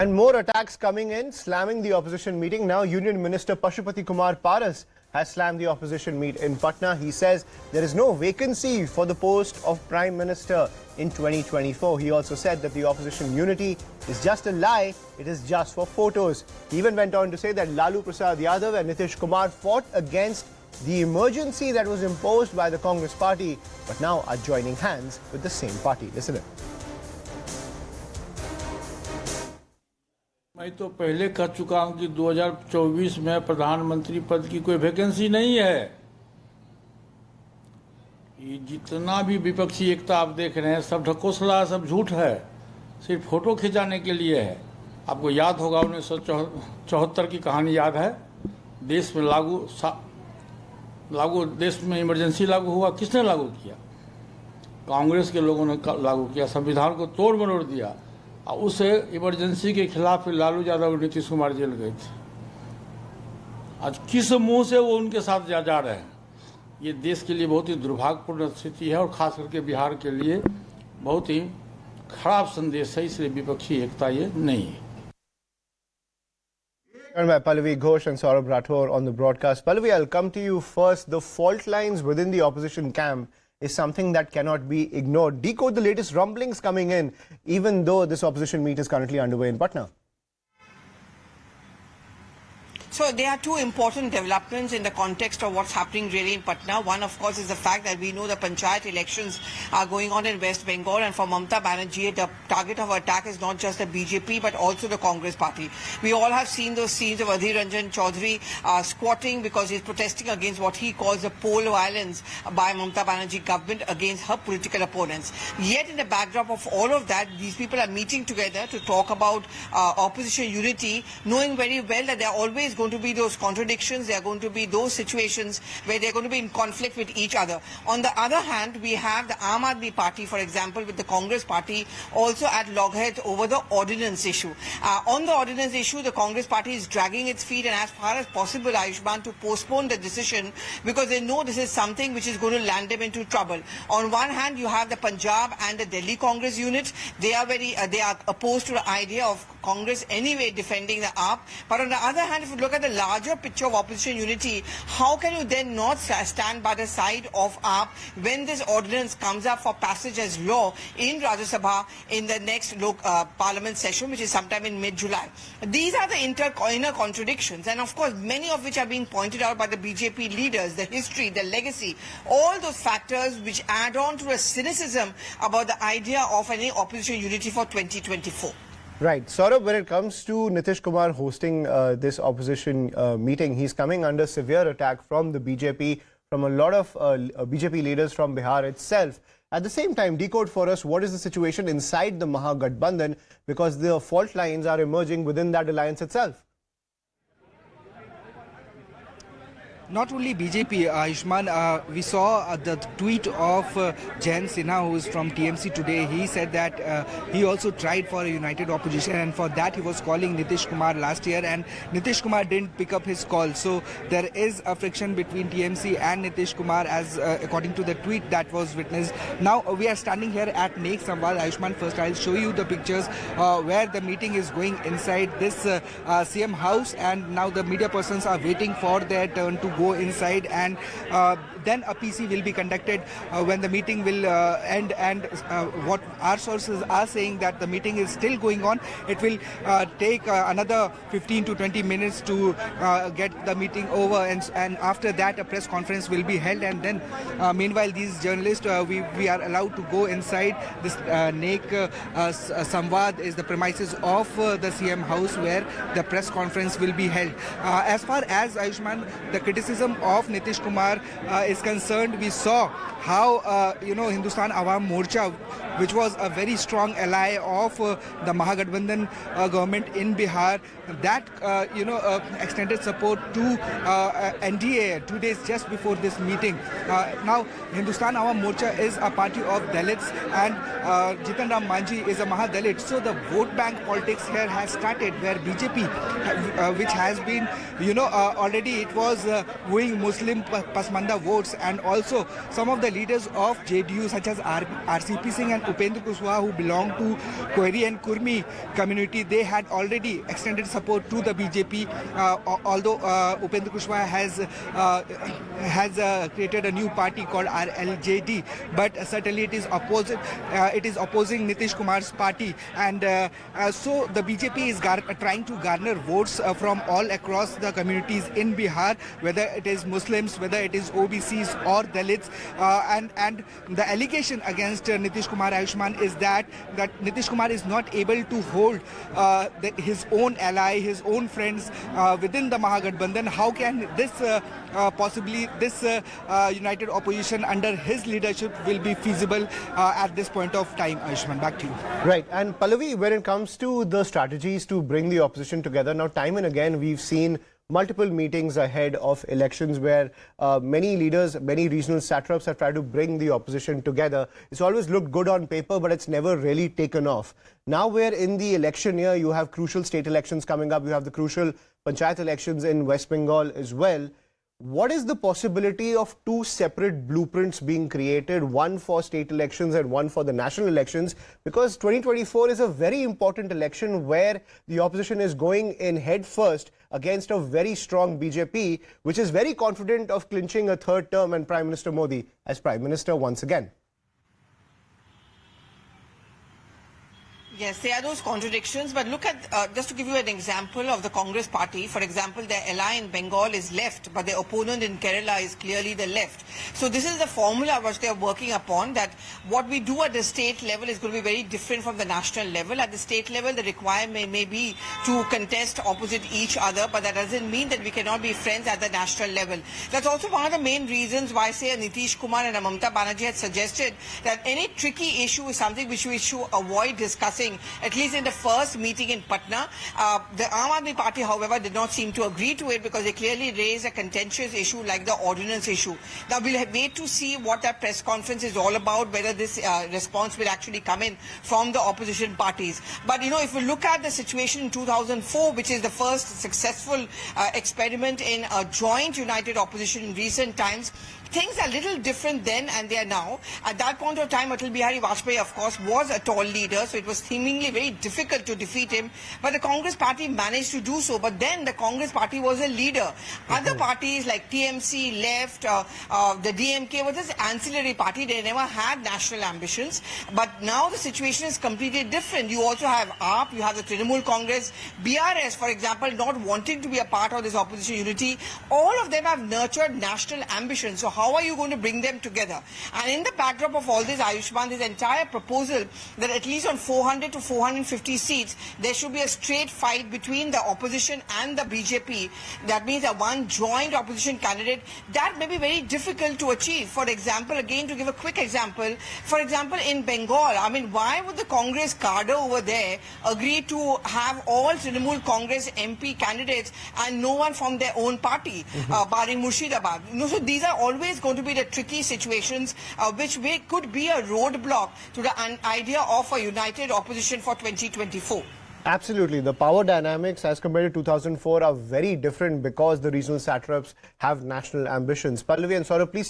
And more attacks coming in, slamming the opposition meeting. Now, Union Minister Pashupati has slammed the opposition meet in Patna. He says there is no vacancy for the post of Prime Minister in 2024. He also said that the opposition unity is just a lie. It is just for photos. He even went on to say that Lalu Prasad Yadav and Nitish Kumar fought against the emergency that was imposed by the Congress party, but now are joining hands with the same party. Listen in. मैं तो पहले कह चुका हूं कि 2024 में प्रधानमंत्री पद की कोई वैकेंसी नहीं है। ये जितना भी विपक्षी एकता आप देख रहे हैं सब ढकोसला, सब झूठ है, सिर्फ फोटो खिंचाने के लिए है। आपको याद होगा 1974 की कहानी याद है। देश में देश में इमरजेंसी लागू हुआ, किसने लागू किया? कांग्रेस के लोगों ने लागू किया, संविधान को तोड़ मरोड़ दिया। उस इमरजेंसी के खिलाफ लालू यादव और नीतीश कुमार जेल गए थे। आज किस मुंह से वो उनके साथ जा रहे हैं? ये देश के लिए बहुत ही दुर्भाग्यपूर्ण स्थिति है और खास करके बिहार के लिए बहुत ही खराब संदेश है। इसलिए विपक्षी एकता ये नहीं है। By Pallavi Ghosh and Saurabh Rathore on the broadcast. Pallavi, I'll come to you first. The fault lines within the opposition camp is something that cannot be ignored. Decode the latest rumblings coming in, even though this opposition meet is currently underway in Patna. So there are two important developments in the context of what's happening really in Patna. One, of course, is the fact that we know the panchayat elections are going on in West Bengal, and for Mamata Banerjee, the target of attack is not just the BJP but also the Congress party. We all have seen those scenes of Adhir Ranjan Chaudhary squatting because he's protesting against what he calls the poll violence by Mamata Banerjee government against her political opponents. Yet in the backdrop of all of that, these people are meeting together to talk about opposition unity, knowing very well that there are always going to be those contradictions, there are going to be those situations where they're going to be in conflict with each other. On the other hand, we have the Aam Aadmi Party, for example, with the Congress Party also at loggerheads over the ordinance issue. On the ordinance issue, the Congress Party is dragging its feet and as far as possible, Ayushman, to postpone the decision because they know this is something which is going to land them into trouble. On one hand, you have the Punjab and the Delhi Congress unit. They are they are opposed to the idea of Congress anyway defending the AAP. But on the other hand, if you look at the larger picture of opposition unity, how can you then not stand by the side of AAP when this ordinance comes up for passage as law in Rajya Sabha in the next parliament session, which is sometime in mid-July? These are the inner contradictions, and of course many of which are being pointed out by the BJP leaders, the history, the legacy, all those factors which add on to a cynicism about the idea of any opposition unity for 2024. Right. Saurabh, when it comes to Nitish Kumar hosting this opposition meeting, he's coming under severe attack from the BJP, from a lot of BJP leaders from Bihar itself. At the same time, decode for us what is the situation inside the Mahagathbandhan, because the fault lines are emerging within that alliance itself. Not only BJP, Ayushman, we saw the tweet of Jain Sinha, who is from TMC today. He said that he also tried for a united opposition, and for that he was calling Nitish Kumar last year, and Nitish Kumar didn't pick up his call. So there is a friction between TMC and Nitish Kumar, as according to the tweet that was witnessed. Now we are standing here at Nek Samvad. Ayushman, first I'll show you the pictures where the meeting is going inside this CM house, and now the media persons are waiting for their turn to go inside, and then a PC will be conducted when the meeting will end. And what our sources are saying, that the meeting is still going on. It will take another 15 to 20 minutes to get the meeting over, and after that a press conference will be held, and then meanwhile these journalists, we are allowed to go inside. This Nek Samvad is the premises of the CM house where the press conference will be held. As far as Ayushman, the criticism of Nitish Kumar is concerned, we saw how Hindustan Awam Morcha, which was a very strong ally of the Mahagathbandhan government in Bihar, that extended support to NDA 2 days just before this meeting. Now Hindustan Awam Morcha is a party of Dalits, and Jitan Ram Manjhi is a Mahadalit. So the vote bank politics here has started, where BJP, which has been already it was wooing Muslim Pasmanda votes, and also some of the leaders of JDU such as RCP Singh and Upendra Kushwaha, who belong to Koheri and Kurmi community, they had already extended support to the BJP, although Upendra Kushwaha has created a new party called RLJD, but certainly it is opposing Nitish Kumar's party, and so the BJP is trying to garner votes from all across the communities in Bihar, whether it is Muslims, whether it is OBCs or Dalits, and the allegation against Nitish Kumar Ayushman is that Nitish Kumar is not able to hold his own ally, his own friends within the Mahagathbandhan. How can this possibly this united opposition under his leadership will be feasible at this point of time? Ayushman, back to you. Right. And Pallavi, when it comes to the strategies to bring the opposition together, now time and again we've seen multiple meetings ahead of elections where many leaders, many regional satraps have tried to bring the opposition together. It's always looked good on paper, but it's never really taken off. Now we're in the election year. You have crucial state elections coming up. You have the crucial panchayat elections in West Bengal as well. What is the possibility of two separate blueprints being created, one for state elections and one for the national elections? Because 2024 is a very important election where the opposition is going in head first against a very strong BJP, which is very confident of clinching a third term and Prime Minister Modi as Prime Minister once again. Yes, there are those contradictions, but look at, just to give you an example of the Congress party, for example, their ally in Bengal is left, but their opponent in Kerala is clearly the left. So this is the formula which they are working upon, that what we do at the state level is going to be very different from the national level. At the state level, the requirement may be to contest opposite each other, but that doesn't mean that we cannot be friends at the national level. That's also one of the main reasons why, say, Nitish Kumar and Mamta Banerjee had suggested that any tricky issue is something which we should avoid discussing, at least in the first meeting in Patna. The Aam Aadmi Party, however, did not seem to agree to it because they clearly raised a contentious issue like the ordinance issue. Now, we'll wait to see what that press conference is all about, whether this response will actually come in from the opposition parties. But, you know, if we look at the situation in 2004, which is the first successful experiment in a joint united opposition in recent times, things are a little different then and they are now. At that point of time, Atal Bihari Vajpayee, of course, was a tall leader, so it was seemingly very difficult to defeat him. But the Congress party managed to do so. But then the Congress party was a leader. Other parties like TMC, left, the DMK were just ancillary party. They never had national ambitions. But now the situation is completely different. You also have AAP, you have the Trinamool Congress, BRS, for example, not wanting to be a part of this opposition unity. All of them have nurtured national ambitions. So how are you going to bring them together? And in the backdrop of all this, Ayushman, this entire proposal that at least on 400 to 450 seats, there should be a straight fight between the opposition and the BJP. That means that one joint opposition candidate, that may be very difficult to achieve. For example, again, to give a quick example, for example, in Bengal, I mean, why would the Congress cadre over there agree to have all Trinamool Congress MP candidates and no one from their own party, barring Murshidabad? You know, so these are always going to be the tricky situations which could be a roadblock to the idea of a united opposition for 2024. Absolutely. The power dynamics as compared to 2004 are very different because the regional satraps have national ambitions. Pallavi and Saurabh, please